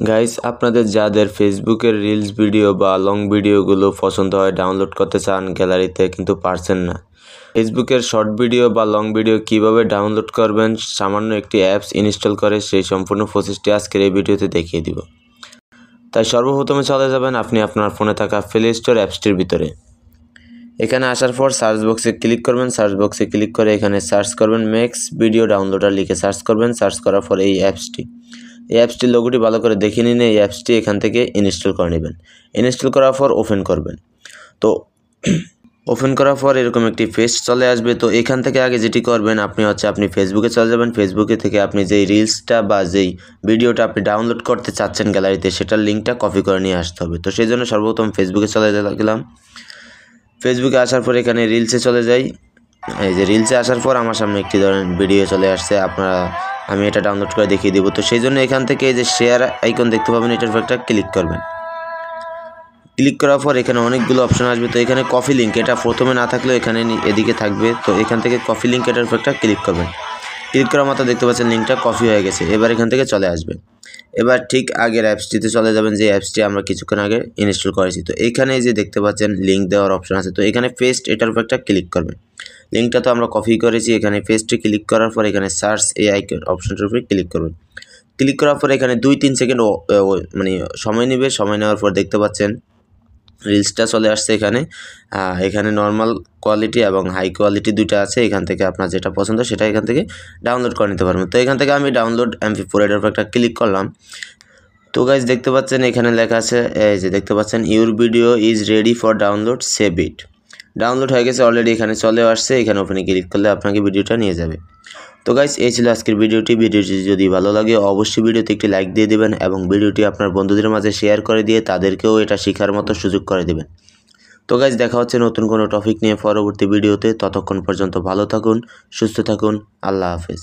Guys, আপনাদের যাদের ফেসবুকের রিলস ভিডিও বা লং ভিডিওগুলো পছন্দ হয়, ডাউনলোড করতে চান গ্যালারিতে কিন্তু পারছেন না। ফেসবুকের শর্ট ভিডিও বা লং ভিডিও কিভাবে ডাউনলোড করবেন সামান্য একটি অ্যাপস ইনস্টল করে, সেই সম্পূর্ণ প্রসেসটি আজকের এই ভিডিওতে দেখিয়ে দিব। তাই সর্বপ্রথমে চলে যাবেন আপনি আপনার ফোনে থাকা প্লে স্টোর অ্যাপসটির ভিতরে। এখানে আসার পর সার্চ বক্সে ক্লিক করবেন। সার্চ বক্সে ক্লিক করে এখানে সার্চ করবেন ম্যাক্স ভিডিও ডাউনলোডার লিখে সার্চ করবেন। সার্চ করার পর এই অ্যাপসটির লোগোটি ভালো করে দেখে নিন। এই অ্যাপসটি এখান থেকে ইনস্টল করে নেবেন। ইনস্টল করার পর ওপেন করবেন। তো ওপেন করার পর এরকম একটি পেজ চলে আসবে। তো এখান থেকে আগে যেটি করবেন আপনি ফেসবুকে চলে যাবেন। ফেসবুকে থেকে আপনি যেই রিলসটা বা যেই ভিডিওটা আপনি ডাউনলোড করতে চাচ্ছেন গ্যালারিতে, সেটার লিঙ্কটা কপি করে নিয়ে আসতে হবে। তো সেই জন্য সর্বপ্রথম ফেসবুকে চলে গেলাম। ফেসবুকে আসার পর এখানে রিলসে চলে যাই। এই যে রিলসে আসার পর আমার সামনে একটি ধরনের ভিডিও চলে আসছে। আমি এটা ডাউনলোড করে দেখিয়ে দেবো। তো সেই জন্য এখান থেকে এই যে শেয়ার আইকন দেখতে পাবেন, এটার উপর একটা ক্লিক করবেন। ক্লিক করার পর এখানে অনেকগুলো অপশন আসবে। তো এখানে কপি লিঙ্ক, এটা প্রথমে না থাকলেও এখানে এদিকে থাকবে। তো এখান থেকে কপি লিঙ্ক, এটার উপর একটা ক্লিক করবেন। ক্লিক করার মতো দেখতে পাচ্ছেন লিঙ্কটা কপি হয়ে গেছে। এবার এখান থেকে চলে আসবে। এবার ঠিক আগের অ্যাপসটিতে চলে যাবেন, যে অ্যাপসটি আমরা কিছুক্ষণ আগে ইনস্টল করেছি। তো এইখানে যে দেখতে পাচ্ছেন লিঙ্ক দেওয়ার অপশন আছে। তো এখানে পেস্ট, এটার উপর একটা ক্লিক করবেন। লিঙ্কটা তো আমরা কপি করেছি। এখানে পেস্টে ক্লিক করার পর এখানে সার্চ এই আইকন অপশনটার উপরে ক্লিক করবেন। ক্লিক করার পর এখানে 2-3 সেকেন্ড সময় নেবে। সময় নেওয়ার পর দেখতে পাচ্ছেন রিলসটা চলে আসছে। এখানে নর্মাল কোয়ালিটি এবং হাই কোয়ালিটি দুইটা আছে। এখান থেকে আপনার যেটা পছন্দ সেটা এখান থেকে ডাউনলোড করে নিতে পারবেন। তো এখান থেকে আমি ডাউনলোড MP4 এটার উপর একটা ক্লিক করলাম। তো গাইজ দেখতে পাচ্ছেন এখানে লেখা আছে, এই যে দেখতে পাচ্ছেন your video is ready for download, save it. Download হয়ে গেছে অলরেডি, এখানে চলে আসছে। এখানে ওপেনে ক্লিক করলে আপনাকে ভিডিওটা নিয়ে যাবে। তো গাইজ এই ছিল আজকের ভিডিওটি যদি ভালো লাগে অবশ্যই ভিডিওতে একটি লাইক দিয়ে দেবেন এবং ভিডিওটি আপনার বন্ধুদের মাঝে শেয়ার করে দিয়ে তাদেরকেও এটা শেখার মতো সুযোগ করে দেবেন। তো গাইজ দেখা হচ্ছে নতুন কোনো টপিক নিয়ে পরবর্তী ভিডিওতে। ততক্ষণ পর্যন্ত ভালো থাকুন, সুস্থ থাকুন। আল্লাহ হাফেজ।